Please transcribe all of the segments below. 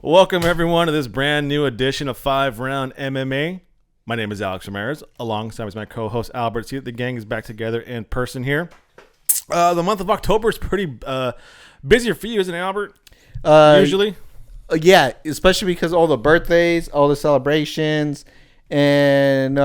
Welcome, everyone, to this brand new edition of 5-Round MMA. My name is Alex Ramirez. Alongside is my co-host, Albert C. The gang is back together in person here. The month of October is pretty busier for you, isn't it, Albert? Usually? Yeah, especially because all the birthdays, all the celebrations, and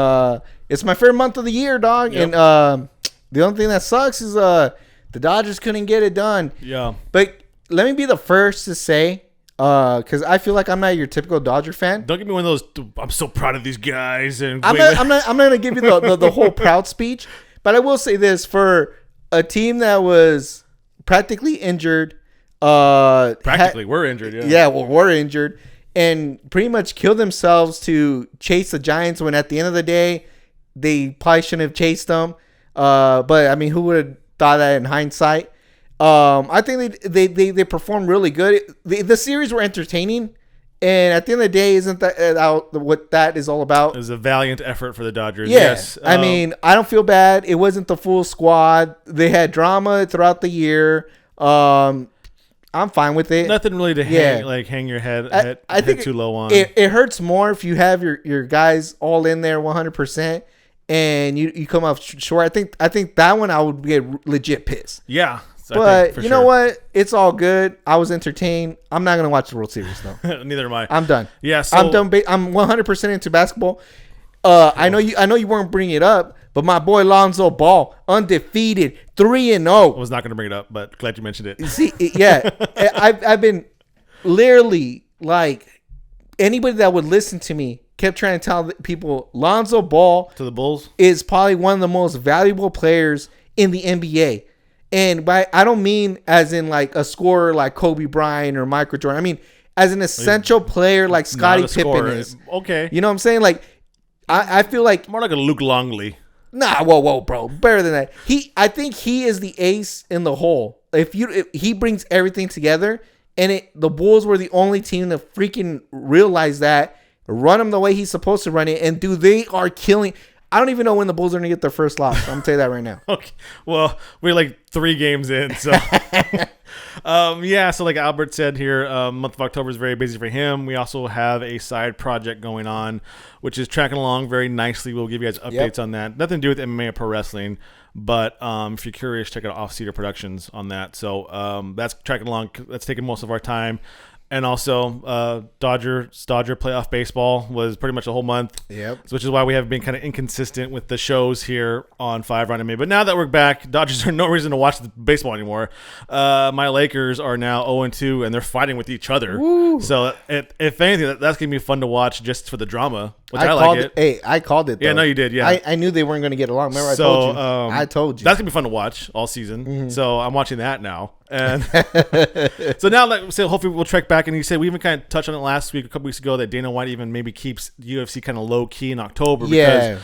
it's my favorite month of the year, dog. Yep. And the only thing that sucks is the Dodgers couldn't get it done. Yeah. But let me be the first to say, because I feel like I'm not your typical Dodger fan. Don't give me one of those, I'm so proud of these guys. And I'm not going to give you the whole proud speech, but I will say this. For a team that was practically injured. We're injured, yeah. Yeah, well, we're injured. And pretty much killed themselves to chase the Giants when at the end of the day, they probably shouldn't have chased them. But, I mean, who would have thought that in hindsight? I think they performed really good. The series were entertaining, and at the end of the day, isn't that what that is all about? It was a valiant effort for the Dodgers. Yeah. Yes. I mean, I don't feel bad. It wasn't the full squad. They had drama throughout the year. I'm fine with it. Nothing really to hang your head I think too low on. It hurts more if you have your guys all in there 100%. And you come up short. I think that one I would get legit pissed. Yeah. But you know what? It's all good. I was entertained. I'm not gonna watch the World Series though. Neither am I. I'm done. Yeah, I'm done. I'm 100% into basketball. I know you weren't bringing it up, but my boy Lonzo Ball, undefeated, 3-0. I was not gonna bring it up, but glad you mentioned it. See, yeah, I've been literally like anybody that would listen to me kept trying to tell people Lonzo Ball to the Bulls is probably one of the most valuable players in the NBA. And I don't mean as in like a scorer like Kobe Bryant or Michael Jordan. I mean as an essential player like Scottie Pippen is. Okay. You know what I'm saying? Like I feel like more like a Luke Longley. Nah, whoa, bro. Better than that. I think he is the ace in the hole. If he brings everything together, and the Bulls were the only team to freaking realize that, run him the way he's supposed to run it, and they are killing. I don't even know when the Bulls are going to get their first loss. I'm going to tell you that right now. Okay. Well, we're like 3 games in. So, so like Albert said here, month of October is very busy for him. We also have a side project going on, which is tracking along very nicely. We'll give you guys updates on that. Nothing to do with MMA or pro wrestling. But if you're curious, check out Off-Cedar Productions on that. So that's tracking along. That's taking most of our time. And also, Dodger playoff baseball was pretty much a whole month. Yep. Which is why we have been kind of inconsistent with the shows here on 5-Round MMA. But now that we're back, Dodgers are no reason to watch the baseball anymore. My Lakers are now 0-2, and they're fighting with each other. Woo. So, if anything, that's going to be fun to watch just for the drama, which I like it. Hey, I called it, though. Yeah, no, you did, yeah. I knew they weren't going to get along. Remember, I told you. That's going to be fun to watch all season. Mm-hmm. So, I'm watching that now. And so now, hopefully we'll track back. And you said we even kind of touched on it last week, a couple weeks ago, that Dana White even maybe keeps UFC kind of low key in October because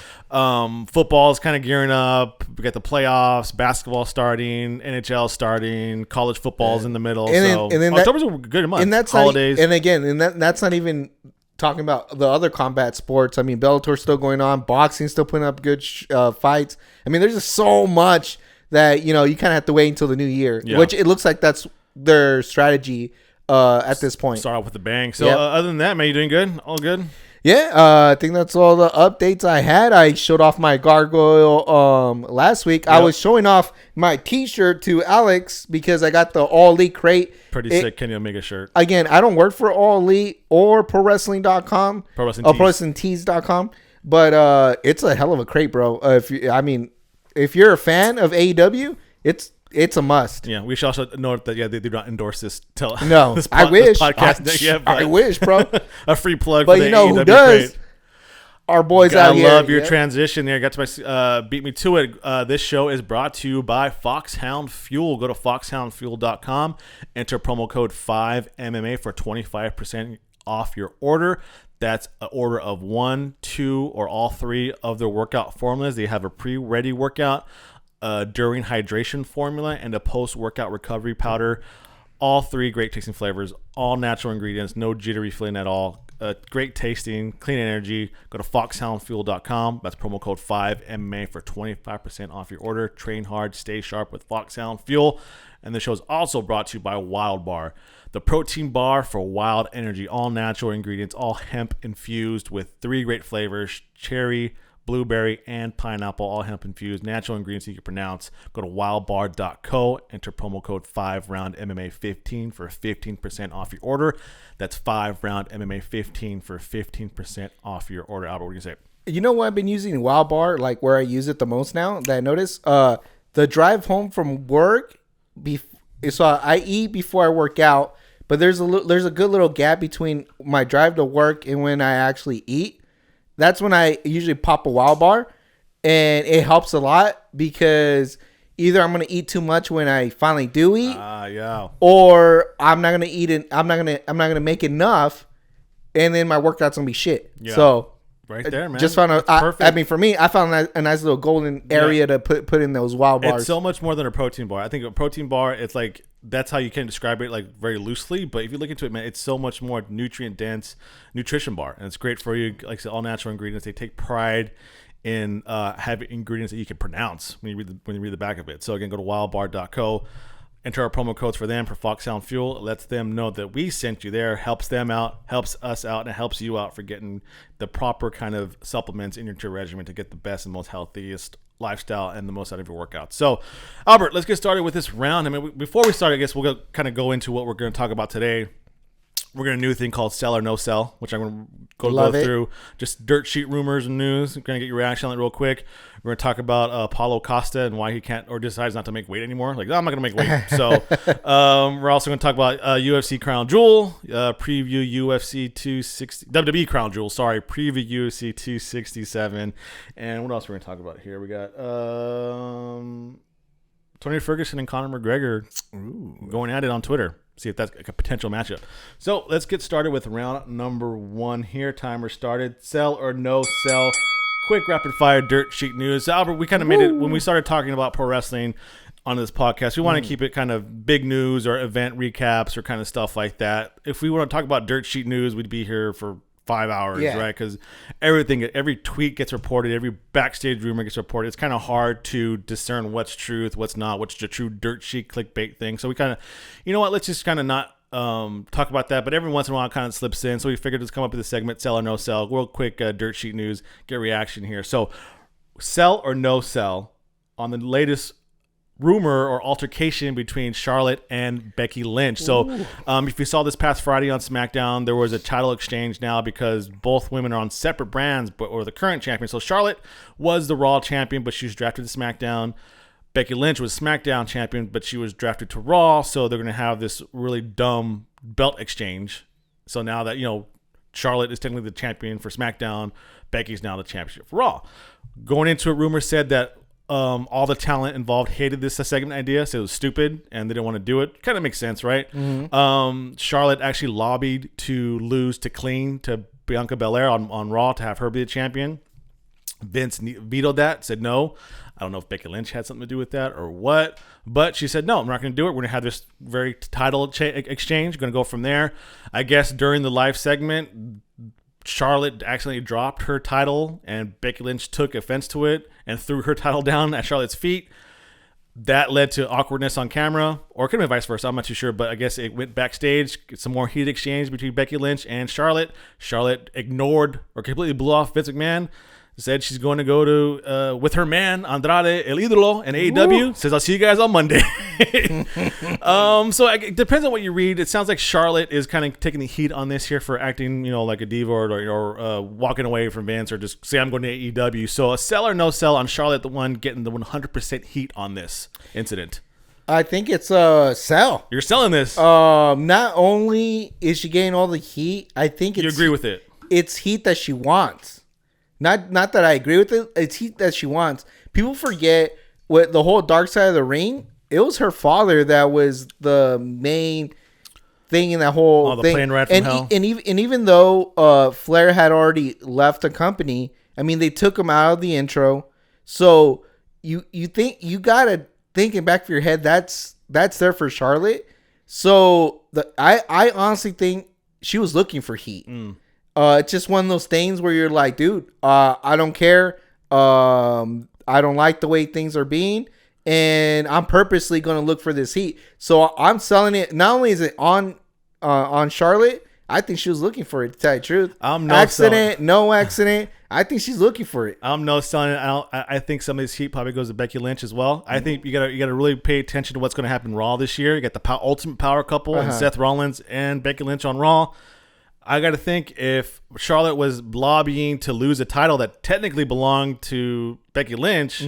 football is kind of gearing up. We got the playoffs, basketball starting, NHL starting, college football's in the middle. And then October's a good month. And that's holidays. That's not even talking about the other combat sports. I mean, Bellator's still going on, boxing's still putting up good fights. I mean, there's just so much that, you kind of have to wait until the new year, which it looks like that's their strategy at this point. Start off with a bang. So other than that, man, you doing good? All good? Yeah, I think that's all the updates I had. I showed off my gargoyle last week. Yep. I was showing off my T-shirt to Alex because I got the All Elite crate. Pretty sick Kenny Omega shirt. Again, I don't work for All Elite or ProWrestling.com. ProWrestlingTees.com. But it's a hell of a crate, bro. If you're a fan of AEW, it's a must. Yeah, we should also note that they do not endorse this. No, I wish. Podcast I wish, bro. A free plug. But for the you know AEW who does? Crate. Our boys out here. I love your transition there. Got to my beat me to it. This show is brought to you by Foxhound Fuel. Go to foxhoundfuel.com. Enter promo code 5MMA for 25% off your order. That's an order of 1, 2, or all 3 of their workout formulas. They have a pre-ready workout, during hydration formula, and a post-workout recovery powder. All 3 great tasting flavors, all natural ingredients, no jittery feeling at all. great tasting, clean energy. Go to foxhoundfuel.com. That's promo code 5MMA for 25% off your order. Train hard, stay sharp with Foxhound Fuel. And the show is also brought to you by Wildbar, the protein bar for wild energy. All natural ingredients, all hemp infused with 3 great flavors: cherry, blueberry, and pineapple, all hemp infused, natural ingredients you can pronounce. Go to wildbar.co, enter promo code 5roundMMA15 for 15% off your order. That's 5roundMMA15 for 15% off your order. Albert, what do you say? You know what I've been using Wildbar, like where I use it the most now that I noticed? The drive home from work, so I eat before I work out, but there's a good little gap between my drive to work and when I actually eat. That's when I usually pop a Wildbar, and it helps a lot because either I'm gonna eat too much when I finally do eat, or I'm not gonna eat it. I'm not gonna make enough, and then my workout's gonna be shit. Yeah. So right there, man. Just found I mean, for me, I found a nice little golden area to put in those Wildbars. It's so much more than a protein bar. I think a protein bar, it's like, that's how you can describe it, like very loosely. But if you look into it, man, it's so much more nutrient dense nutrition bar, and it's great for you. Like I said, all natural ingredients. They take pride in having ingredients that you can pronounce when you read the back of it. So again, go to wildbar.co, enter our promo codes for them for Foxhound Fuel. It lets them know that we sent you there, helps them out, helps us out, and it helps you out for getting the proper kind of supplements in your regimen to get the best and most healthiest lifestyle and the most out of your workout. So, Albert, let's get started with this round. I mean, before we start, I guess we'll kind of go into what we're going to talk about today. We're going to do a new thing called Sell or No Sell, which I'm going to go through just dirt sheet rumors and news. I'm going to get your reaction on it real quick. We're going to talk about Paulo Costa and why he can't or decides not to make weight anymore. Like, I'm not going to make weight. So we're also going to talk about UFC Crown Jewel, preview UFC 260, WWE Crown Jewel, preview UFC 267. And what else we're going to talk about here? We got Tony Ferguson and Conor McGregor going at it on Twitter. See if that's a potential matchup. So let's get started with round number 1 here. Timer started. Sell or no sell. Quick rapid fire dirt sheet news. Albert, we kind of made it when we started talking about pro wrestling on this podcast. We want to keep it kind of big news or event recaps or kind of stuff like that. If we want to talk about dirt sheet news, we'd be here for 5 hours, right? Because every tweet gets reported, every backstage rumor gets reported. It's kind of hard to discern what's truth, what's not, what's the true dirt sheet clickbait thing. So we kind of, you know what, let's just kind of not talk about that. But every once in a while it kind of slips in. So we figured let's come up with a segment, sell or no sell. Real quick dirt sheet news, get reaction here. So sell or no sell on the latest rumor or altercation between Charlotte and Becky Lynch. So if you saw this past Friday on SmackDown, there was a title exchange now because both women are on separate brands or the current champion. So Charlotte was the Raw champion, but she was drafted to SmackDown. Becky Lynch was SmackDown champion, but she was drafted to Raw. So they're going to have this really dumb belt exchange. So now that, Charlotte is technically the champion for SmackDown, Becky's now the championship for Raw. Going into it, rumors said that all the talent involved hated this segment idea, so it was stupid, and they didn't want to do it. Kind of makes sense, right? Mm-hmm. Charlotte actually lobbied to lose to clean to Bianca Belair on Raw to have her be the champion. Vince vetoed that, said no. I don't know if Becky Lynch had something to do with that or what, but she said, no, I'm not going to do it. We're going to have this very title exchange. Going to go from there. I guess during the live segment, Charlotte accidentally dropped her title, and Becky Lynch took offense to it and threw her title down at Charlotte's feet. That led to awkwardness on camera, or it could have been vice versa. I'm not too sure, but I guess it went backstage. Some more heat exchange between Becky Lynch and Charlotte. Charlotte ignored or completely blew off Vince McMahon. Said she's going to go to with her man Andrade El Idolo in AEW. Says I'll see you guys on Monday. So it depends on what you read. It sounds like Charlotte is kind of taking the heat on this here for acting, like a diva or walking away from Vince or just say I'm going to AEW. So a sell or no sell on Charlotte, the one getting the 100% heat on this incident. I think it's a sell. You're selling this. Not only is she getting all the heat, I think you agree with it. It's heat that she wants. Not that I agree with it. It's heat that she wants. People forget what the whole Dark Side of the Ring. It was her father that was the main thing in that whole the thing. plane ride from hell. And even though Flair had already left the company, I mean they took him out of the intro. So you think you gotta think in back of your head that's there for Charlotte. So I honestly think she was looking for heat. It's just one of those things where you're like, dude, I don't care. I don't like the way things are being, and I'm purposely going to look for this heat. So I'm selling it. Not only is it on Charlotte, I think she was looking for it. To tell you the truth, no accident. I think she's looking for it. I'm no selling it. I think some of this heat probably goes to Becky Lynch as well. I think you gotta really pay attention to what's going to happen Raw this year. You got the Ultimate Power couple and Seth Rollins and Becky Lynch on Raw. I got to think if Charlotte was lobbying to lose a title that technically belonged to Becky Lynch,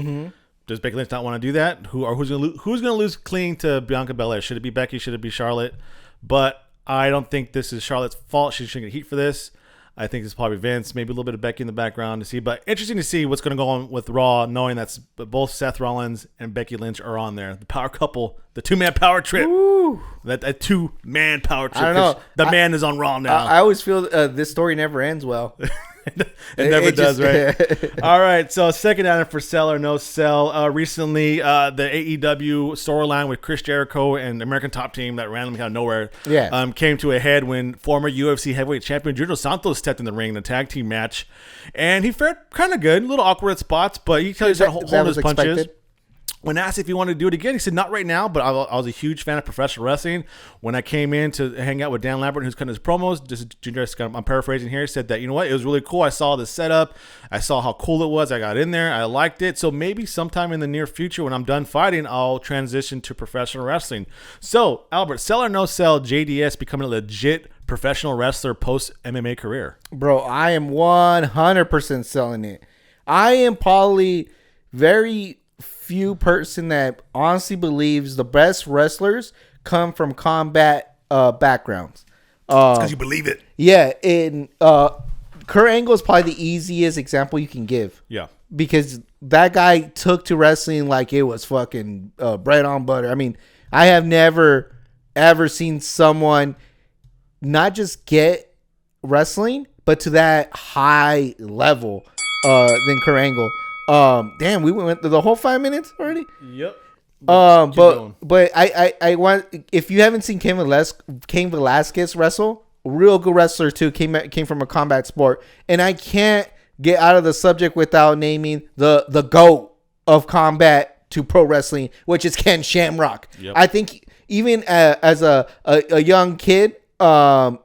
does Becky Lynch not want to do that? Who's going to lose clean to Bianca Belair? Should it be Becky? Should it be Charlotte? But I don't think this is Charlotte's fault. She shouldn't get heat for this. I think it's probably Vince, maybe a little bit of Becky in the background to see. But interesting to see what's going to go on with Raw, knowing that both Seth Rollins and Becky Lynch are on there. The power couple, the two-man power trip. Woo. That two-man power trip. I don't know. The man is on Raw now. I always feel this story never ends well. It never does, right? All right, so second item for sell or no sell. Recently, the AEW storyline with Chris Jericho and the American Top Team that randomly out of nowhere came to a head when former UFC heavyweight champion Junior Santos stepped in the ring in a tag team match. And he fared kind of good, a little awkward at spots, but he started holding his punches. Expected. When asked if he wanted to do it again, he said, not right now, but I was a huge fan of professional wrestling. When I came in to hang out with Dan Lambert, who's cutting his promos, I'm paraphrasing here, said that, you know what, it was really cool. I saw the setup. I saw how cool it was. I got in there. I liked it. So maybe sometime in the near future when I'm done fighting, I'll transition to professional wrestling. So, Albert, sell or no sell, JDS becoming a legit professional wrestler post-MMA career? Bro, I am 100% selling it. I am probably very few person that honestly believes the best wrestlers come from combat backgrounds. Because you believe it. Yeah, and Kurt Angle is probably the easiest example you can give. Yeah. Because that guy took to wrestling like it was fucking bread on butter. I mean, I have never, ever seen someone not just get wrestling, but to that high level than Kurt Angle. Damn, we went through the whole 5 minutes already. Yep. But I want, if you haven't seen Cain Velasquez wrestle, a real good wrestler too, came from a combat sport, and I can't get out of the subject without naming the GOAT of combat to pro wrestling, which is Ken Shamrock. Yep. I think even as a young kid,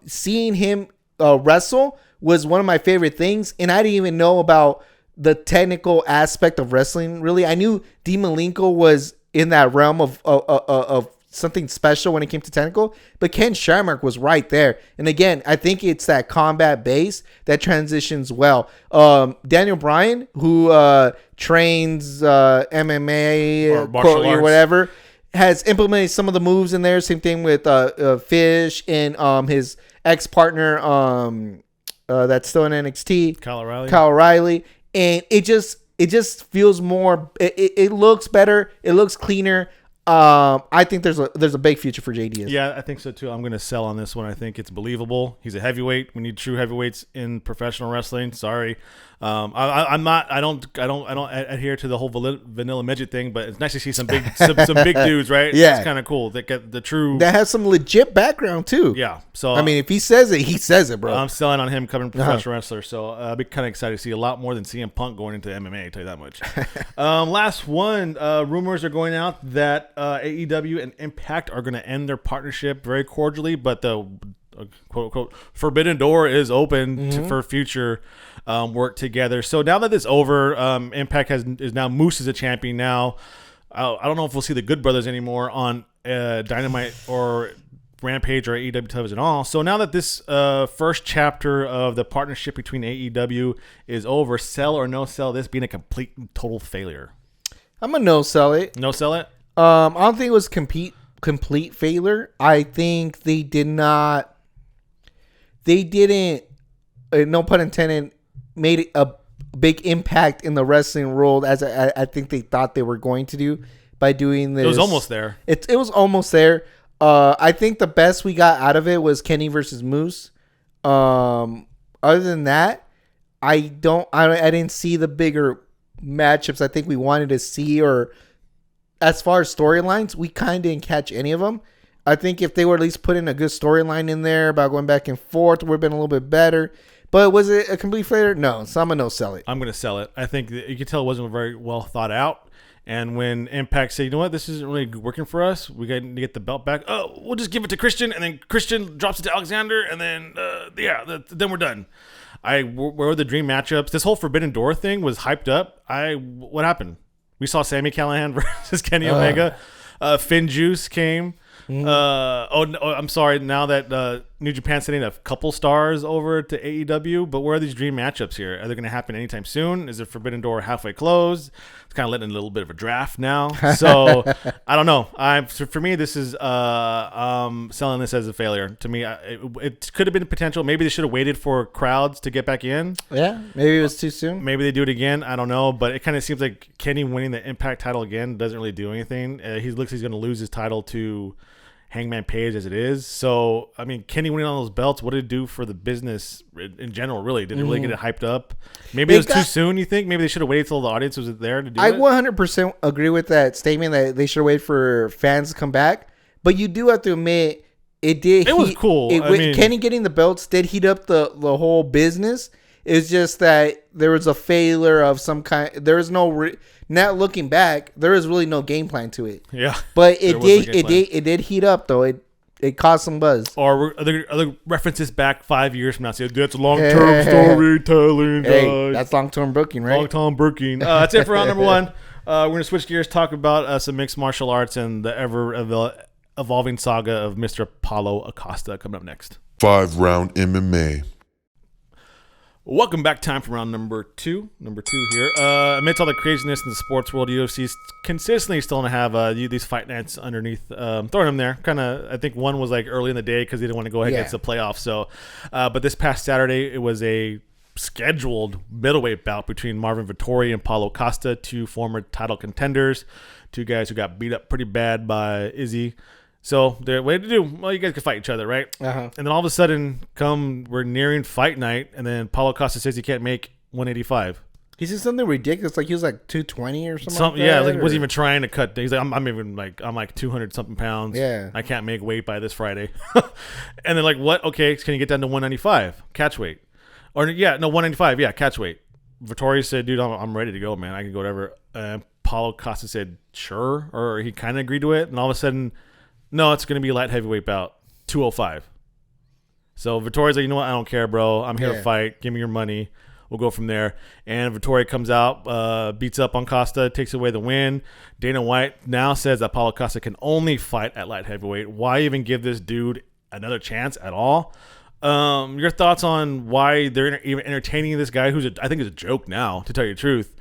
seeing him wrestle was one of my favorite things, and I didn't even know about the technical aspect of wrestling. Really, I knew Dean Malenko was in that realm of something special when it came to technical, but Ken Shamrock was right there. And again, I think it's that combat base that transitions well. Daniel Bryan, who trains MMA or whatever, has implemented some of the moves in there. Same thing with Fish and his ex-partner that's still in NXT, Kyle O'Reilly. And it just feels more. It looks better. It looks cleaner. I think there's a big future for JDS. Yeah, I think so too. I'm going to sell on this one. I think it's believable. He's a heavyweight. We need true heavyweights in professional wrestling. Sorry, I'm not. I don't adhere to the whole vanilla midget thing. But it's nice to see some big big dudes, right? Yeah, it's kind of cool. That get the true. That has some legit background too. Yeah. So I mean, if he says it, he says it, bro. I'm selling on him coming professional wrestler. So I'll be kind of excited to see a lot more than CM Punk going into MMA. I'll tell you that much. Last one. Rumors are going out that AEW and Impact are going to end their partnership very cordially, but the quote unquote forbidden door is open for future work together. So now that it's over, Impact is now Moose is a champion now. I don't know if we'll see the Good Brothers anymore on Dynamite or Rampage or AEW television at all. So now that this first chapter of the partnership between AEW is over, sell or no sell this being a complete and total failure? I'm gonna no sell it. No sell it? I don't think it was complete failure. I think they didn't, no pun intended, made a big impact in the wrestling world as I think they thought they were going to do by doing this. It was almost there. It was almost there. I think the best we got out of it was Kenny versus Moose. Other than that, I didn't see the bigger matchups I think we wanted to see, or as far as storylines, we kind of didn't catch any of them. I think if they were at least put in a good storyline in there about going back and forth, it would have been a little bit better. But was it a complete failure? No. So I'm going to sell it. I'm going to sell it. I think that you could tell it wasn't very well thought out. And when Impact said, you know what, this isn't really working for us, we got to get the belt back. Oh, we'll just give it to Christian, and then Christian drops it to Alexander, and then, then we're done. Where were the dream matchups? This whole Forbidden Door thing was hyped up. What happened? We saw Sami Callihan versus Kenny Omega. Finn Juice came. I'm sorry. Now that New Japan's sending a couple stars over to AEW, but where are these dream matchups here? Are they going to happen anytime soon? Is the Forbidden Door halfway closed? It's kind of letting in a little bit of a draft now. So I don't know. For me, this is selling this as a failure. To me, it could have been potential. Maybe they should have waited for crowds to get back in. Yeah, maybe it was too soon. Maybe they do it again. I don't know. But it kind of seems like Kenny winning the Impact title again doesn't really do anything. He looks like he's going to lose his title to Hangman Page as it is. So, I mean, Kenny winning all those belts, what did it do for the business in general, really? Did it really get it hyped up? Maybe it was too soon, you think? Maybe they should have waited till the audience was there to do it? I 100% agree with that statement that they should have waited for fans to come back. But you do have to admit, it was cool. Kenny getting the belts did heat up the whole business. It's just that there was a failure of some kind. There was no... Not looking back, there was really no game plan to it. Yeah, but it did heat up though. It caused some buzz. Or other references back 5 years from now. Say that's long-term storytelling. Hey, that's long-term booking, right? Long-term booking. That's it for round number one. We're gonna switch gears, talk about some mixed martial arts and the evolving saga of Mr. Paulo Costa coming up next. 5-round MMA. Welcome back. Time for round number two. Here. Amidst all the craziness in the sports world, UFC's consistently still going to have these fight nights underneath, throwing them there. Kind of, I think one was like early in the day because they didn't want to go ahead against the playoffs. So, but this past Saturday, it was a scheduled middleweight bout between Marvin Vettori and Paulo Costa, two former title contenders, two guys who got beat up pretty bad by Izzy. So what do you do? Well, you guys can fight each other, right? Uh-huh. And then all of a sudden, we're nearing fight night, and then Paulo Costa says he can't make 185. He said something ridiculous, like he was like 220 or something. Like yeah, that, like he wasn't even trying to cut. He's like, I'm like 200 something pounds. Yeah, I can't make weight by this Friday. And they're like, what? Okay, can you get down to 195 catch weight? Or 195. Yeah, catch weight. Vettori said, dude, I'm ready to go, man. I can go whatever. Paulo Costa said, sure, or he kind of agreed to it, and all of a sudden. No, it's going to be a light heavyweight bout, 205. So Vittori's like, you know what? I don't care, bro. I'm here to fight. Give me your money. We'll go from there. And Vettori comes out, beats up on Costa, takes away the win. Dana White now says that Paulo Costa can only fight at light heavyweight. Why even give this dude another chance at all? Your thoughts on why they're even entertaining this guy who's I think is a joke now, to tell you the truth.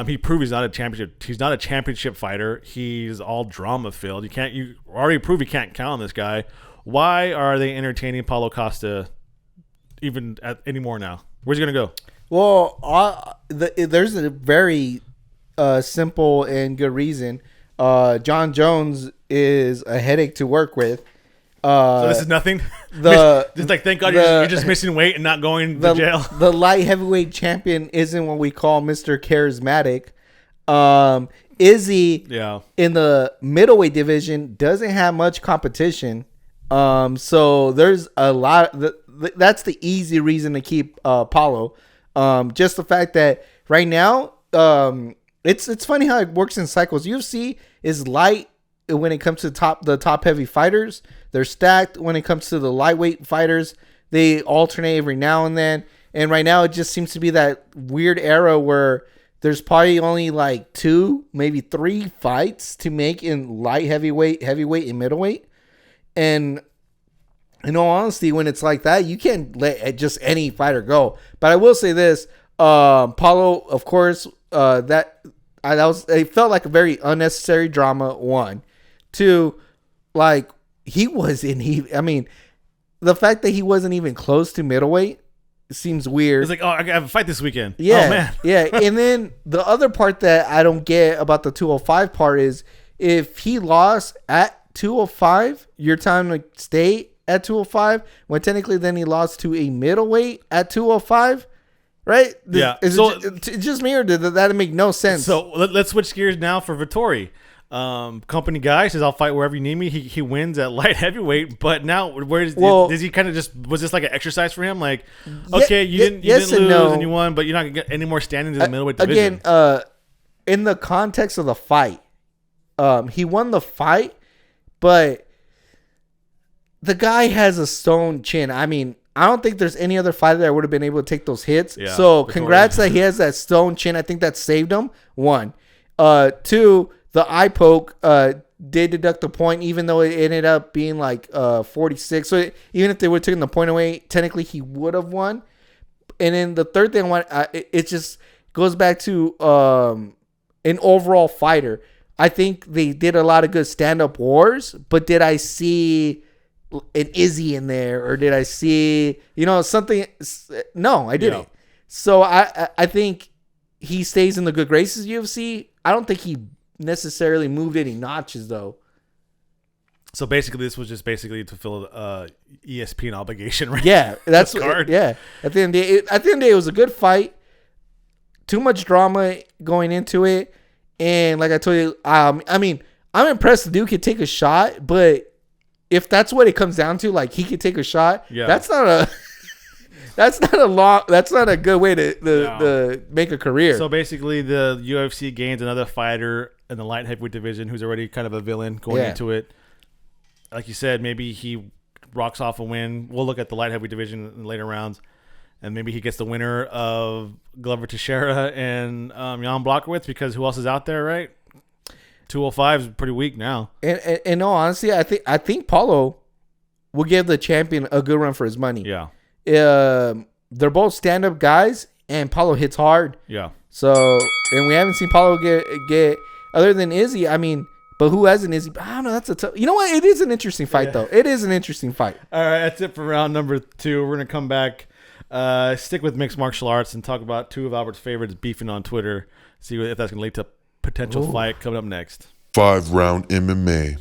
He proved he's not a championship. He's not a championship fighter. He's all drama filled. You already proved you can't count on this guy. Why are they entertaining Paulo Costa even anymore now? Where's he gonna go? Well, there's a very simple and good reason. John Jones is a headache to work with. So this is nothing. Just like thank God you're just missing weight and not going to jail. The light heavyweight champion isn't what we call Mr. Charismatic. Izzy, in the middleweight division, doesn't have much competition. So there's a lot. That's the easy reason to keep Paulo. Just the fact that right now, it's funny how it works in cycles. UFC is light when it comes to the top heavy fighters. They're stacked when it comes to the lightweight fighters. They alternate every now and then. And right now it just seems to be that weird era where there's probably only like 2, maybe 3 fights to make in light heavyweight, and middleweight. And in all honesty, when it's like that, you can't let just any fighter go. But I will say this, Paulo, of course, it felt like a very unnecessary drama, 1. 2, like he wasn't even, I mean, the fact that he wasn't even close to middleweight seems weird. It's like, I have a fight this weekend. Yeah. Oh, man. Yeah. And then the other part that I don't get about the 205 part is if he lost at 205, you're telling him to stay at 205, when technically then he lost to a middleweight at 205. Right? Yeah. Is it just me, or did that make no sense? So let's switch gears now for Vettori. company guy. Says I'll fight wherever you need me. He wins at light heavyweight, but now does he kind of just was this like an exercise for him? Like, okay, you didn't lose and you won, but you're not gonna get any more standings in the middleweight division. Again, in the context of the fight, he won the fight, but the guy has a stone chin. I mean, I don't think there's any other fighter that would have been able to take those hits. Yeah, so congrats that he has that stone chin. I think that saved him. 1. 2, the eye poke did deduct a point, even though it ended up being like 46. So even if they would have taken the point away, technically he would have won. And then the third thing I want, it just goes back to an overall fighter. I think they did a lot of good stand-up wars, but did I see an Izzy in there, or did I see something? No, I didn't. Yeah. So I think he stays in the good graces of UFC. I don't think he necessarily moved any notches though. So basically, this was just to fill ESPN obligation, right? Yeah, that's card. Yeah. At the end of the day, it was a good fight. Too much drama going into it, and like I told you, I mean, I'm impressed the dude could take a shot, but if that's what it comes down to, like he could take a shot, that's not a good way to make a career. So basically, the UFC gains another fighter in the light heavyweight division who's already kind of a villain going into it. Like you said, maybe he rocks off a win. We'll look at the light heavyweight division in later rounds, and maybe he gets the winner of Glover Teixeira and Jan Blachowicz, because who else is out there, right? 205 is pretty weak now. And no, honestly, I think Paulo will give the champion a good run for his money. Yeah. They're both stand-up guys, and Paulo hits hard. Yeah. So, and we haven't seen Paulo get other than Izzy. I mean, but who hasn't Izzy? I don't know. That's a tough. You know what? It is an interesting fight, though. It is an interesting fight. All right, that's it for round number 2. We're gonna come back, stick with mixed martial arts, and talk about 2 of Albert's favorites beefing on Twitter. See if that's gonna lead to potential fight coming up next. 5-round MMA.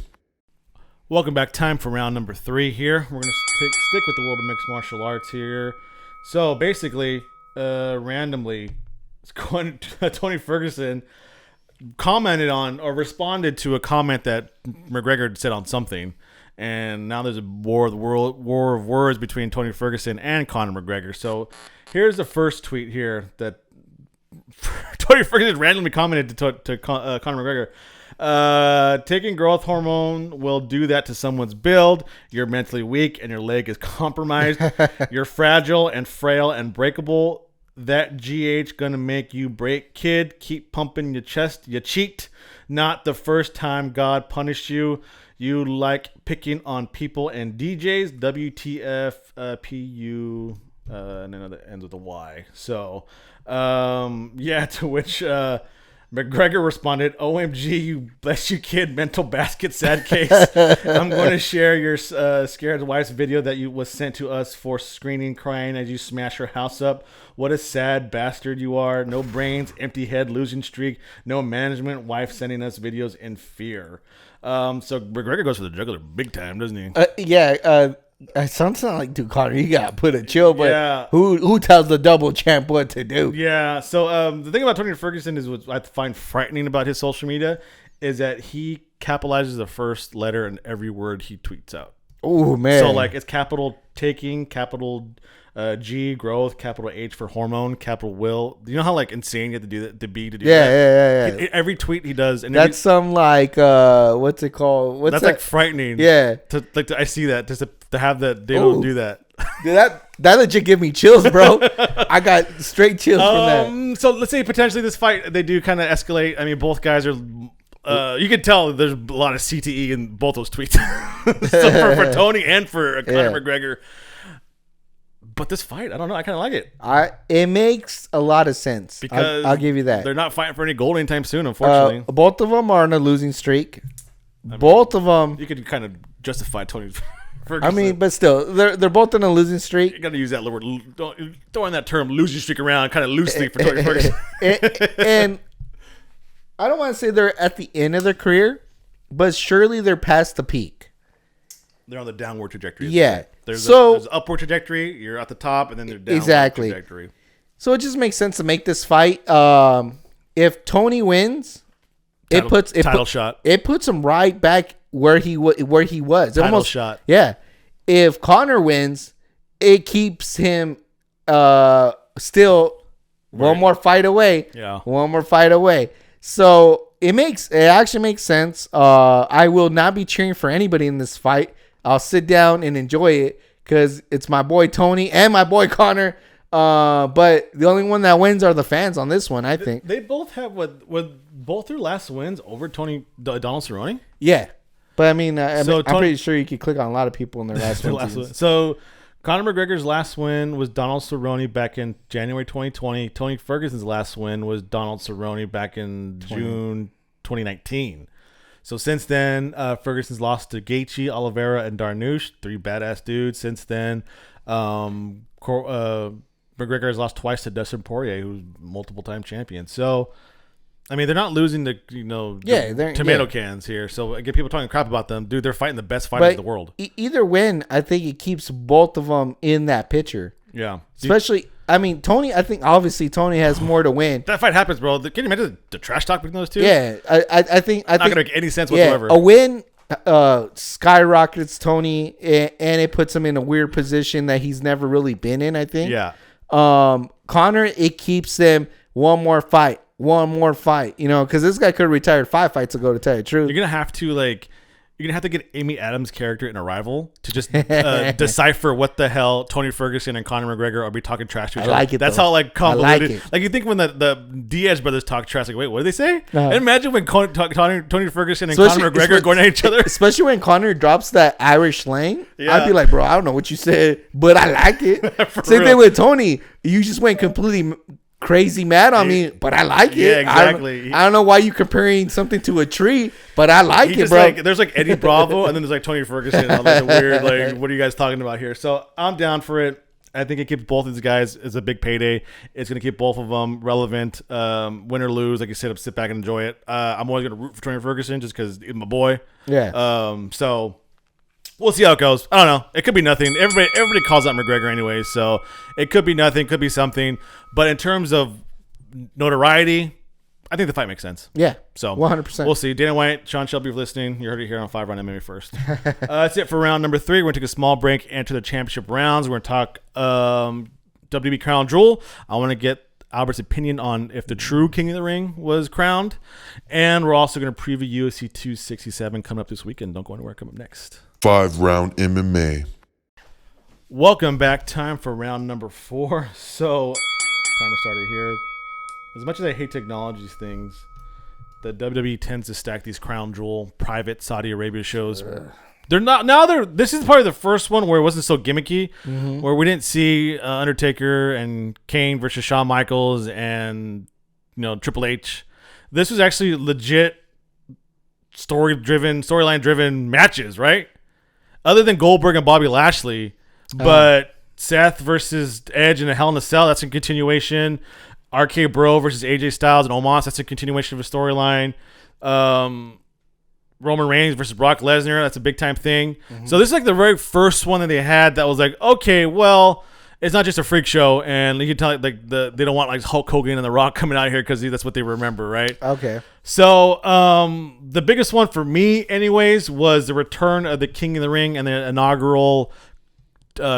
Welcome back. Time for round number 3 here. We're going to stick with the world of mixed martial arts here. So basically, randomly, Tony Ferguson commented on or responded to a comment that McGregor said on something. And now there's a war of words between Tony Ferguson and Conor McGregor. So here's the first tweet here that Tony Ferguson randomly commented to Conor McGregor. Taking growth hormone will do that to someone's build. You're mentally weak and your leg is compromised. You're fragile and frail and breakable. That GH gonna make you break, kid. Keep pumping your chest. You cheat. Not the first time God punished you. You like picking on people and DJs. WTF PU and then it ends with a Y. So to which McGregor responded, OMG, you bless you kid, mental basket, sad case. I'm going to share your scared wife's video that was sent to us for screening, crying as you smash her house up. What a sad bastard you are. No brains, empty head, losing streak, no management, wife sending us videos in fear. So McGregor goes for the jugular big time, doesn't he? It sounds like, dude, Conor, you got to put a chill, but who tells the double champ what to do? Yeah, so the thing about Tony Ferguson is what I find frightening about his social media is that he capitalizes the first letter in every word he tweets out. Oh, man. So, like, it's capital taking, capital G, growth, capital H for hormone, capital will. You know how, like, insane you have to do that, to do that? Yeah. Every tweet he does. And that's some, like, what's it called? That's, like, frightening. Yeah. I see that. Just to have that, they don't do that. Dude, that legit give me chills, bro. I got straight chills from that. So, let's say potentially this fight, they do kind of escalate. I mean, both guys are... you can tell there's a lot of CTE in both those tweets. So for Tony and for Conor McGregor. But this fight, I don't know. I kind of like it. It makes a lot of sense. Because I'll give you that. They're not fighting for any gold anytime soon, unfortunately. Both of them are on a losing streak. Both of them. You could kind of justify Tony Ferguson. I mean, but still, they're both on a losing streak. You got to use that word. Don't throw in that term losing streak around kind of loosely for Tony Ferguson. And I don't want to say they're at the end of their career, but surely they're past the peak. They're on the downward trajectory. Yeah. There's an upward trajectory. You're at the top, and then they're downward trajectory. So it just makes sense to make this fight. If Tony wins, title shot. It puts him right back where he was. Title shot. Yeah. If Conor wins, it keeps him still one more fight away. Yeah. One more fight away. So it actually makes sense. I will not be cheering for anybody in this fight. I'll sit down and enjoy it because it's my boy Tony and my boy Conor. But the only one that wins are the fans on this one, I think. They both have both their last wins over Donald Cerrone. Yeah. But I mean, I'm Tony, pretty sure you could click on a lot of people in their last wins. So Conor McGregor's last win was Donald Cerrone back in January 2020. Tony Ferguson's last win was Donald Cerrone back in June 2019. So since then, Ferguson's lost to Gaethje, Oliveira, and Darnouche, 3 badass dudes. Since then, McGregor has lost twice to Dustin Poirier, who's multiple-time champion. So, I mean, they're not losing the tomato cans here. So I get people talking crap about them, dude. They're fighting the best fighters in the world. Either win, I think it keeps both of them in that picture. Yeah, especially. I mean, Tony. I think obviously Tony has more to win. That fight happens, bro. Can you imagine the trash talk between those two? Yeah, I think not gonna make any sense whatsoever. A win skyrockets Tony, and it puts him in a weird position that he's never really been in. I think. Yeah. Conor, it keeps him one more fight. You know, because this guy could have retired 5 fights ago. To tell you the truth, you're gonna have to get Amy Adams' character in Arrival to just decipher what the hell Tony Ferguson and Conor McGregor are be talking trash to each other. I like it. That's though. how like convoluted. I like it. Like you think when the Diaz brothers talk trash, like wait, what did they say? And imagine when Tony Ferguson and Conor McGregor going at each other. Especially when Conor drops that Irish slang. Yeah. I'd be like, bro, I don't know what you said, but I like it. Same thing with Tony. You just went completely crazy mad on me, but I like it. Yeah, exactly. I don't know why you comparing something to a tree, but I like it, bro. Like, there's like Eddie Bravo, and then there's like Tony Ferguson. And all the weird, like, what are you guys talking about here? So I'm down for it. I think it keeps both of these guys. It's a big payday. It's going to keep both of them relevant. Win or lose, like you said, sit back and enjoy it. I'm always going to root for Tony Ferguson just because he's my boy. Yeah. So we'll see how it goes. I don't know. It could be nothing. Everybody calls out McGregor anyway, so it could be nothing. Could be something. But in terms of notoriety, I think the fight makes sense. Yeah. So 100%. We'll see. Dana White, Sean Shelby, if listening, you heard it here on 5 Round MMA First. That's it for round number 3. We're going to take a small break, enter the championship rounds. We're going to talk WWE Crown Jewel. I want to get Albert's opinion on if the true King of the Ring was crowned. And we're also going to preview UFC 267 coming up this weekend. Don't go anywhere. Come up next. 5 Round MMA. Welcome back. Time for round number 4. So, timer started here. As much as I hate to acknowledge these things, the WWE tends to stack these crown jewel private Saudi Arabia shows. They're not now. This is probably the first one where it wasn't so gimmicky, where we didn't see Undertaker and Kane versus Shawn Michaels and Triple H. This was actually legit storyline driven matches, right? Other than Goldberg and Bobby Lashley, but Seth versus Edge in a Hell in a Cell, that's a continuation. RK Bro versus AJ Styles and Omos, that's a continuation of a storyline. Roman Reigns versus Brock Lesnar, that's a big time thing. So this is like the very first one that they had that was like, okay, well, it's not just a freak show, and you can tell like they don't want like Hulk Hogan and The Rock coming out here because that's what they remember, right? Okay. So the biggest one for me, anyways, was the return of the King of the Ring and the inaugural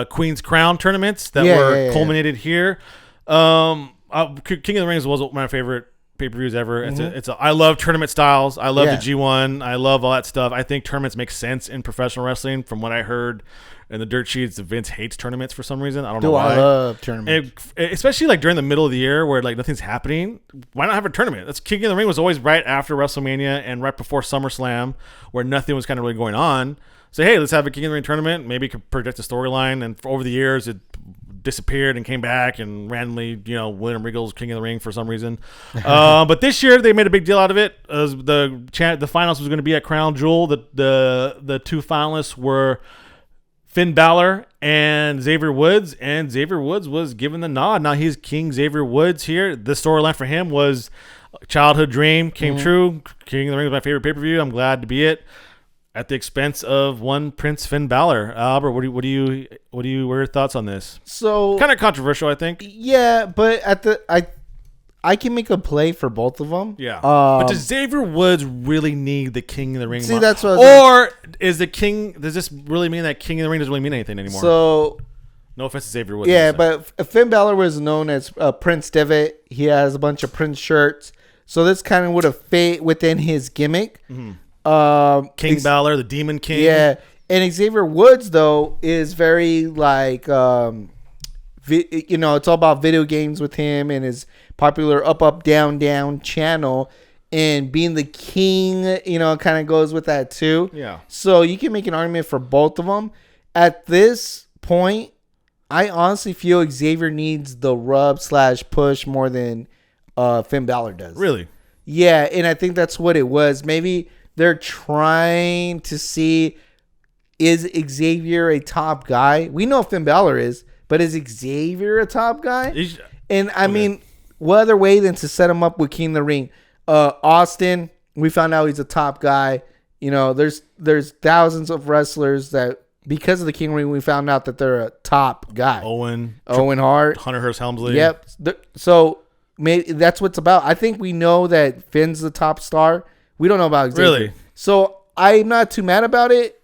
Queen's Crown tournaments that were culminated here. King of the Ring was one of my favorite pay-per-views ever. I love tournament styles. I love the G1. I love all that stuff. I think tournaments make sense in professional wrestling. From what I heard in the dirt sheets, Vince hates tournaments for some reason. I don't know why. I love tournaments. Especially like during the middle of the year where like nothing's happening. Why not have a tournament? That's King of the Ring was always right after WrestleMania and right before SummerSlam where nothing was kind of really going on. So, hey, let's have a King of the Ring tournament. Maybe it could project a storyline. And over the years, it disappeared and came back and randomly, William Regal's King of the Ring for some reason. But this year they made a big deal out of it. The finals was going to be at Crown Jewel. The two finalists were Finn Balor and Xavier Woods, and Xavier Woods was given the nod. Now he's King Xavier Woods here. The storyline for him was childhood dream came true. King of the Ring was my favorite pay-per-view. I'm glad to be it. At the expense of one Prince Finn Balor. Albert, what are your thoughts on this? So kind of controversial, I think. Yeah, but I can make a play for both of them. Yeah. But does Xavier Woods really need the King of the Ring? See, that's what. Or is the King? Does this really mean that King of the Ring doesn't really mean anything anymore? So. No offense to Xavier Woods. Yeah, but Finn Balor was known as Prince Devitt. He has a bunch of Prince shirts. So this kind of would have fit within his gimmick. Mm-hmm. King Balor, the Demon King. Yeah. And Xavier Woods, though, is very like, it's all about video games with him and his popular up, down, down channel. And being the king, kind of goes with that too. Yeah. So you can make an argument for both of them. At this point, I honestly feel Xavier needs the rub/push more than Finn Balor does. Really? Yeah, and I think that's what it was. Maybe they're trying to see, is Xavier a top guy? We know Finn Balor is, but is Xavier a top guy? And I mean, what other way than to set him up with King of the Ring? Austin, we found out he's a top guy. There's thousands of wrestlers that, because of the King of the Ring, we found out that they're a top guy. Owen Hart, Hunter Hearst Helmsley. Yep. So maybe that's what's about. I think we know that Finn's the top star. We don't know about Xavier. Really. So I'm not too mad about it.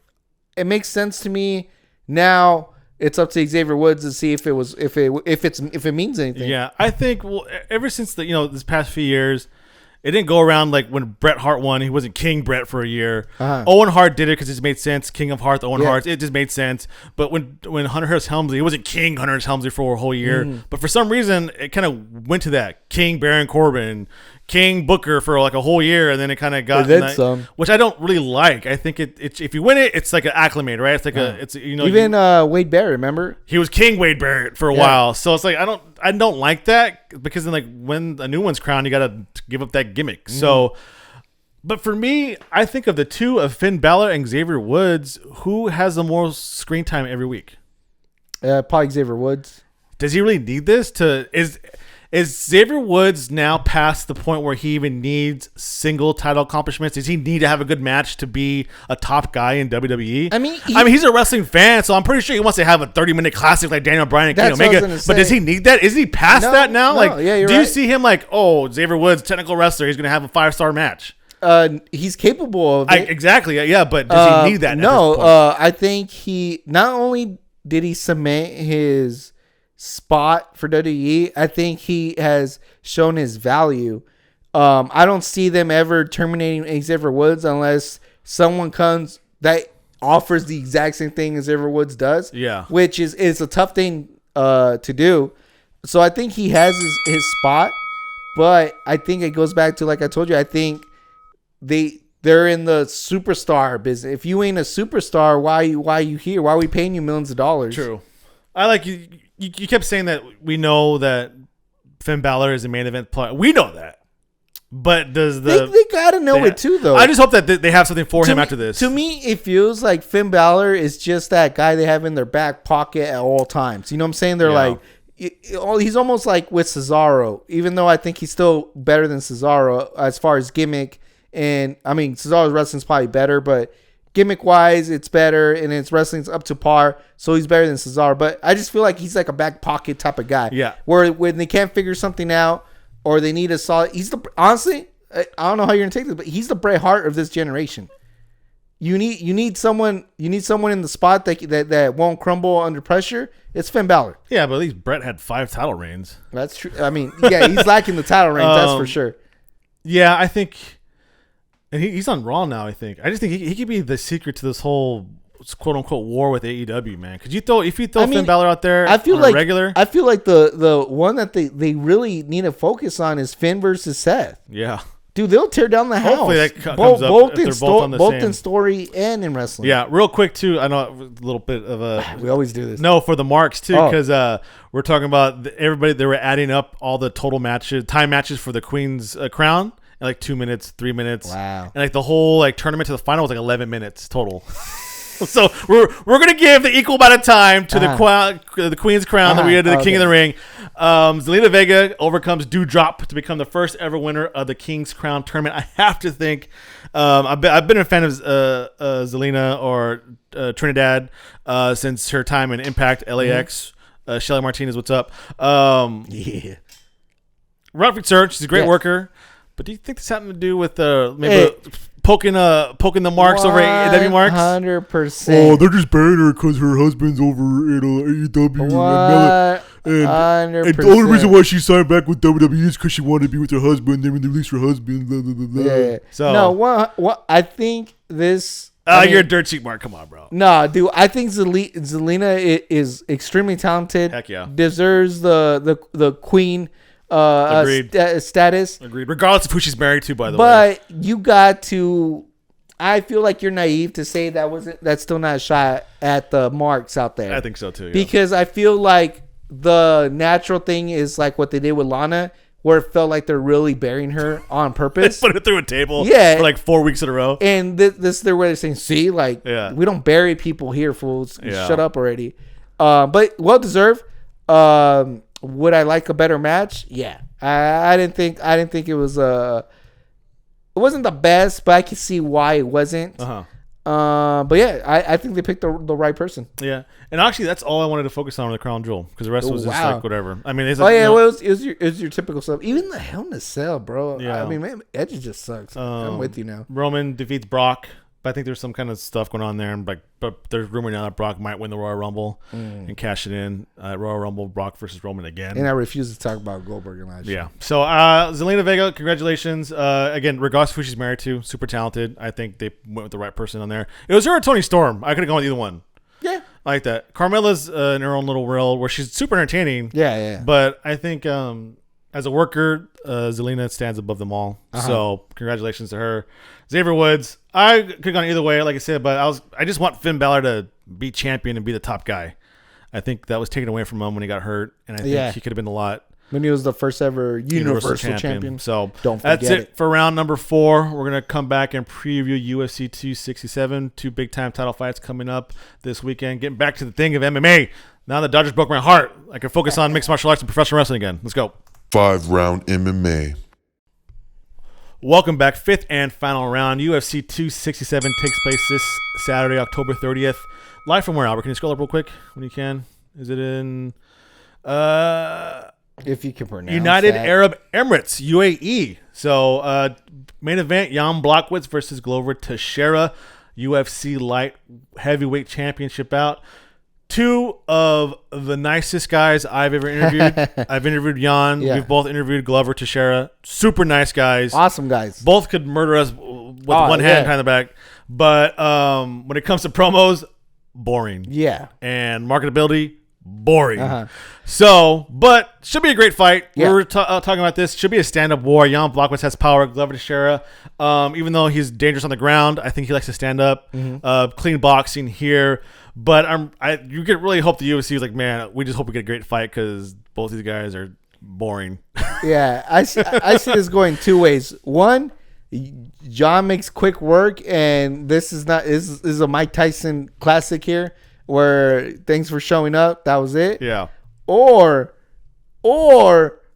It makes sense to me. Now it's up to Xavier Woods to see if it means anything. Yeah, I think ever since this past few years. It didn't go around like when Bret Hart won. He wasn't King Bret for a year. Uh-huh. Owen Hart did it because it just made sense. King of Hearts, Owen Hart. It just made sense. But when Hunter Hearst Helmsley, it wasn't King Hunter Hearst Helmsley for a whole year. Mm. But for some reason, it kind of went to that. King Baron Corbin, King Booker for like a whole year. And then it kind of got some. Which I don't really like. I think it's if you win it, it's like an acclimate, right? It's like even Wade Barrett, remember? He was King Wade Barrett for a while. So it's like I don't like that because then like when a new one's crowned, you got to give up that gimmick. So, but for me, I think of the two of Finn Balor and Xavier Woods, who has the most screen time every week? Probably Xavier Woods. Does he really need this? Is Xavier Woods now past the point where he even needs single title accomplishments? Does he need to have a good match to be a top guy in WWE? I mean, he's a wrestling fan, so I'm pretty sure he wants to have a 30-minute classic like Daniel Bryan and Kenny Omega. But does he need that? Is he past that now? Do you see him like, Xavier Woods, technical wrestler, he's going to have a 5-star match? He's capable of it. Exactly, yeah, but does he need that? No, I think he not only did he cement his spot for WWE, I think he has shown his value. I don't see them ever terminating Xavier Woods unless someone comes that offers the exact same thing as Xavier Woods does. Yeah, which is a tough thing to do. So I think he has his spot, but I think it goes back to, like I told you, I think they're in the superstar business. If you ain't a superstar, why are you here? Why are we paying you millions of dollars? True. I like you. You kept saying that we know that Finn Balor is the main event player. We know that. But does they gotta know it too, though. I just hope that they have something for him after this. To me, it feels like Finn Balor is just that guy they have in their back pocket at all times. You know what I'm saying? They're like, he's almost like with Cesaro, even though I think he's still better than Cesaro as far as gimmick. And I mean, Cesaro's wrestling's probably better, but gimmick wise, it's better, and its wrestling's up to par, so he's better than Cesaro. But I just feel like he's like a back pocket type of guy. Yeah. Where when they can't figure something out or they need a solid, honestly, I don't know how you're gonna take this, but he's the Bret Hart of this generation. You need someone in the spot that won't crumble under pressure. It's Finn Balor. Yeah, but at least Bret had 5 title reigns. That's true. I mean, yeah, he's lacking the title reigns. That's for sure. Yeah, I think. And he's on Raw now, I think. I just think he could be the secret to this whole quote unquote war with AEW, man. Because if you throw Finn Balor out there, I feel like the one that they really need to focus on is Finn versus Seth. Yeah, dude, they'll tear down the house. Hopefully that comes up if they're both on the same. In story and in wrestling. Yeah, real quick too. I know a little bit of a. We always do this. No, for the marks too, because we're talking about everybody. They were adding up all the total time matches for the Queen's Crown. Like 2 minutes, 3 minutes. Wow. And like the whole like tournament to the final was like 11 minutes total. So we're gonna give the equal amount of time to the Queen's Crown that we did to the King of the Ring. Zelina Vega overcomes Doudrop to become the first ever winner of the King's Crown tournament. I have to think I've been a fan of Zelina or Trinidad since her time in Impact, LAX. Shelly Martinez, what's up? Yeah. Rutherford Search. She's a great worker. But do you think this had something to do with maybe poking the marks over AEW marks? 100%. Oh, they're just burying her because her husband's over at AEW. And the only reason why she signed back with WWE is because she wanted to be with her husband. Then when they released her husband, blah, blah, blah, blah. Yeah. So no, what I think this. You're a dirt cheap mark. Come on, bro. Nah, dude. I think Zelina is extremely talented. Heck yeah. Deserves the queen status. Agreed. Regardless of who she's married to, by the way. But you got to. I feel like you're naive to say that's still not a shot at the marks out there. I think so too. Yeah. Because I feel like the natural thing is like what they did with Lana, where it felt like they're really burying her on purpose. Put it through a table for like 4 weeks in a row. And this is their way of saying, see, like, we don't bury people here, fools. Shut up already. But well-deserved. Would I like a better match? Yeah. I didn't think it was it wasn't the best, but I can see why it wasn't. But yeah, I think they picked the right person. Yeah, and actually, that's all I wanted to focus on the Crown Jewel because the rest was just like whatever. I mean, it's it was your typical stuff. Even the Hell in a Cell, bro. Yeah. I mean, man, Edge just sucks. I'm with you now. Roman defeats Brock, but I think there's some kind of stuff going on there, and but there's rumor now that Brock might win the Royal Rumble and cash it in. Royal Rumble, Brock versus Roman again. And I refuse to talk about Goldberg and last year. Yeah. So Zelina Vega, congratulations. Again, regardless of who she's married to, super talented. I think they went with the right person on there. It was her or Toni Storm. I could have gone with either one. Yeah. I like that. Carmella's in her own little world where she's super entertaining. Yeah. But I think as a worker, Zelina stands above them all. So congratulations to her. Xavier Woods, I could have gone either way, like I said, but I just want Finn Balor to be champion and be the top guy. I think that was taken away from him when he got hurt, and I think he could have been a lot. When he was the first ever Universal champion. So don't forget that's it for round number 4. We're going to come back and preview UFC 267. 2 big-time title fights coming up this weekend. Getting back to the thing of MMA. Now the Dodgers broke my heart. I can focus on mixed martial arts and professional wrestling again. Let's go. 5-round MMA. Welcome back. 5th and final round. UFC 267 takes place this Saturday, October 30th. Live from where, Albert? Can you scroll up real quick when you can? Is it in if you can pronounce United that. Arab Emirates, UAE. So main event, Jan Blachowicz versus Glover Teixeira, UFC light heavyweight championship out. 2 of the nicest guys I've ever interviewed. I've interviewed Jan. Yeah. We've both interviewed Glover Teixeira. Super nice guys. Awesome guys. Both could murder us with one hand behind the back. But when it comes to promos, boring. Yeah. And marketability, boring. So, but should be a great fight. Yeah. We were talking about this. Should be a stand-up war. Jan Blachowicz has power. Glover Teixeira, even though he's dangerous on the ground, I think he likes to stand up. Clean boxing here. But you could really hope the UFC is like, man, we just hope we get a great fight because both these guys are boring. Yeah, I see this going 2 ways. One, John makes quick work, and this is a Mike Tyson classic here, where thanks for showing up. That was it. Yeah. Or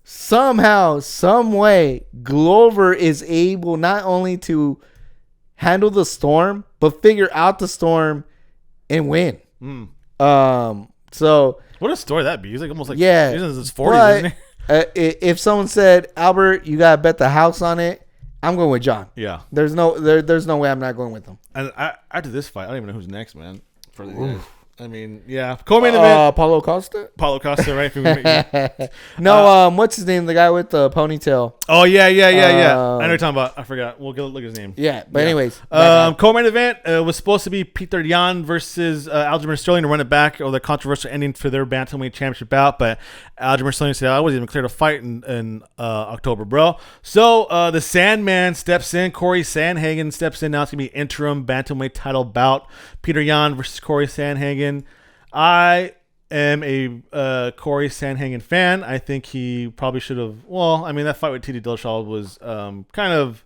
somehow, some way, Glover is able not only to handle the storm, but figure out the storm and win. So What a story that'd be. He's like almost like he's in his 40s, isn't he? If someone said, Albert, you gotta bet the house on it, I'm going with John. Yeah. There's no way I'm not going with him. And after this fight, I don't even know who's next, man. For the guys. I mean, yeah. Co-main event. Paulo Costa? Paulo Costa, right? No, what's his name? The guy with the ponytail. Oh, yeah. I know what you're talking about. I forgot. We'll go look at his name. Yeah, but anyways. Co-main event was supposed to be Peter Yan versus Aljamain Sterling to run it back, or the controversial ending for their bantamweight championship bout. But Aljamain Sterling said, I wasn't even clear to fight in October, bro. So the Sandman steps in. Corey Sandhagen steps in. Now it's going to be interim bantamweight title bout. Peter Yan versus Corey Sandhagen. I am a Corey Sandhagen fan. I think he probably should have. Well, I mean, that fight with TD Dillashaw was kind of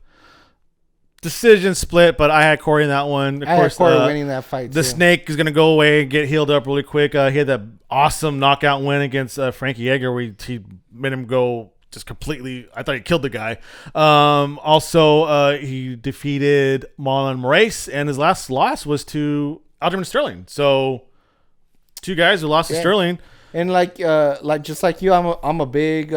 decision split, but I had Corey in that one. Of course, had Corey winning that fight. The Snake is going to go away and get healed up really quick. He had that awesome knockout win against Frankie Edgar where he made him go just completely. I thought he killed the guy. Also, he defeated Marlon Moraes, and his last loss was to Aljamain Sterling. So 2 guys who lost to Sterling. And like just like you, I'm a big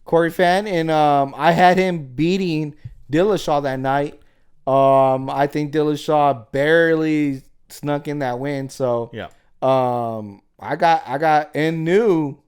Corey fan, and I had him beating Dillashaw that night. I think Dillashaw barely snuck in that win. So yeah. I got in new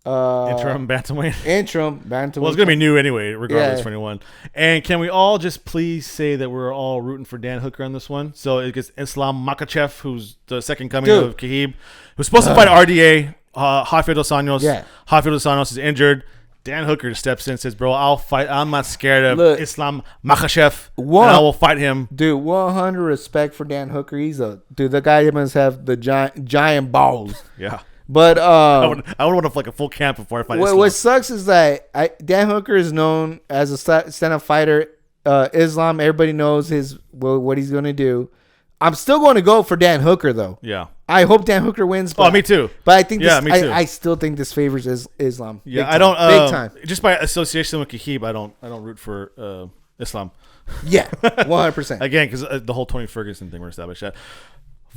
Interim bantamweight. Well, it's gonna be new anyway, regardless for anyone. And can we all just please say that we're all rooting for Dan Hooker on this one? So it gets Islam Makhachev, who's the second coming of Khabib, who's supposed to fight RDA. Rafael dos Anjos. Yeah. Rafael dos Anjos is injured. Dan Hooker steps in and says, "Bro, I'll fight. I'm not scared of Islam Makhachev. And I will fight him." Dude, 100 respect for Dan Hooker. The guy must have the giant balls. Yeah. But I would want to like a full camp before I fight. What sucks is that Dan Hooker is known as a stand-up fighter. Islam, everybody knows what he's going to do. I'm still going to go for Dan Hooker though. Yeah. I hope Dan Hooker wins. But, me too. But I think me too. I still think this favors Islam. Yeah, I don't big time. Just by association with Khabib, I don't root for Islam. Yeah, 100%. Again, because the whole Tony Ferguson thing we're established at.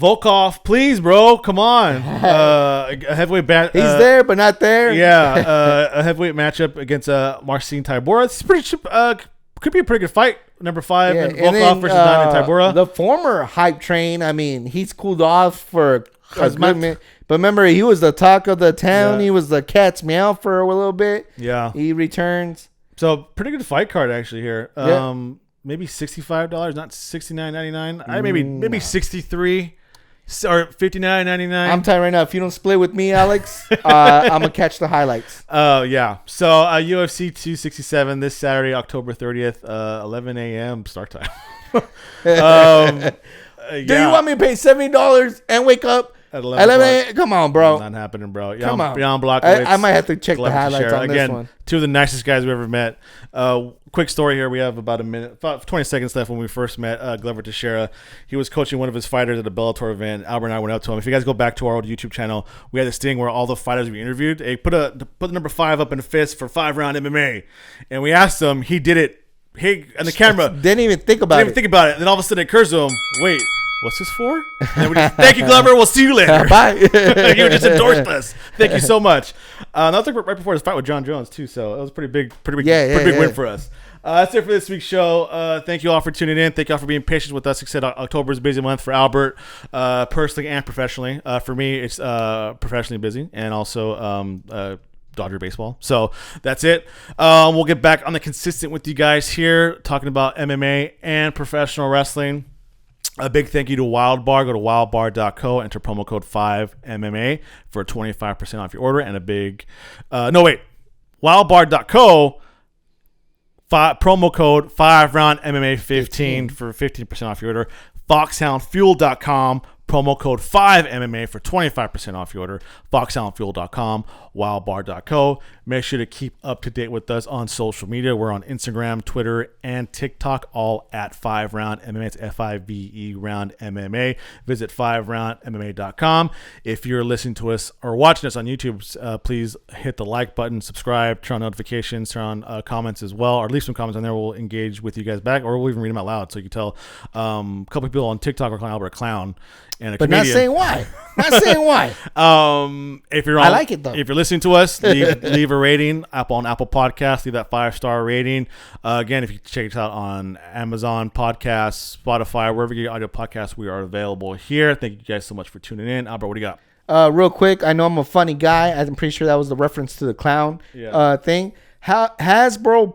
Volkov, please, bro, come on. A heavyweight he's there, but not there. Yeah, a heavyweight matchup against Marcin Tybura. It's could be a pretty good fight. Number 5 and Volkov versus 9 and Tybura. The former hype train. I mean, he's cooled off for a good minute. But remember, he was the talk of the town. Yeah. He was the cat's meow for a little bit. Yeah, he returns. So pretty good fight card actually here. Maybe $65, not $69.99. Maybe $63 or $59.99. I'm telling you right now, if you don't split with me, Alex, I'm gonna catch the highlights. Oh yeah. So UFC 267 this Saturday, October 30th, 11 a.m. start time. Do you want me to pay $70 and wake up at 11? Come on, bro. Not happening, bro. Come on. Beyond Blachowicz. I might have to check the highlights on this one. Two of the nicest guys we ever met. Quick story here. We have about 20 seconds left. When we first met Glover Teixeira, he was coaching one of his fighters at a Bellator event. Albert and I went up to him. If you guys go back to our old YouTube channel, we had this thing where all the fighters we interviewed, they put the number 5 up in a fist for 5-round MMA. And we asked him, he did it. On the camera. Didn't even think about it. And then all of a sudden it occurs to him, wait, what's this for? Thank you, Glover. We'll see you later. Bye. You just endorsed us. Thank you so much. That was right before his fight with John Jones too. So it was pretty big win for us. That's it for this week's show. Thank you all for tuning in. Thank you all for being patient with us. Like I said, October is a busy month for Albert, personally and professionally. For me, it's professionally busy and also Dodger baseball. So that's it. We'll get back on the consistent with you guys here, talking about MMA and professional wrestling. A big thank you to Wildbar. Go to wildbar.co, enter promo code 5MMA for 25% off your order. And a big wildbar.co, promo code 5round MMA 15 for 15% off your order. Foxhoundfuel.com, promo code 5MMA for 25% off your order. Foxhoundfuel.com, wildbar.co. Make sure to keep up to date with us on social media. We're on Instagram, Twitter, and TikTok, all at 5round MMA. It's FIVE round MMA. Visit 5roundmma.com. If you're listening to us or watching us on YouTube, please hit the like button, subscribe, turn on notifications, turn on comments as well, or leave some comments on there. We'll engage with you guys back, or we'll even read them out loud so you can tell. A couple of people on TikTok are calling Albert a clown. And but comedian. Not saying why. Not saying why. If you're I like it though. If you're listening to us, leave a rating on Apple Podcasts. Leave that 5-star rating. Again, if you check us out on Amazon Podcasts, Spotify, wherever you get audio podcasts, we are available here. Thank you guys so much for tuning in. Albert, what do you got? Real quick, I know I'm a funny guy. I'm pretty sure that was the reference to the clown thing. Hasbro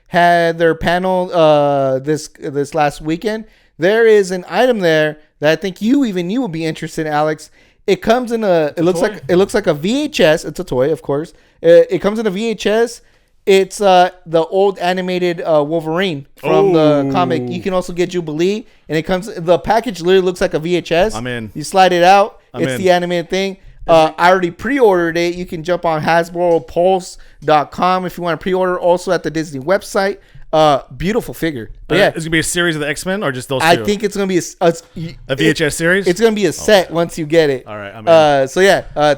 had their panel this last weekend. There is an item there that I think you will be interested in, Alex. It comes in it looks like a VHS. It's a toy, of course. It comes in a VHS. It's the old animated Wolverine from the comic. You can also get Jubilee, and the package literally looks like a VHS. I'm in. You slide it out. It's the animated thing. I already pre-ordered it. You can jump on HasbroPulse.com if you want to pre-order. Also at the Disney website. Beautiful figure. But it's gonna be a series of the X-Men or just those two? I think it's gonna be a VHS series. It's gonna be a set once you get it. All right. I'm in.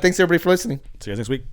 Thanks everybody for listening. See you guys next week.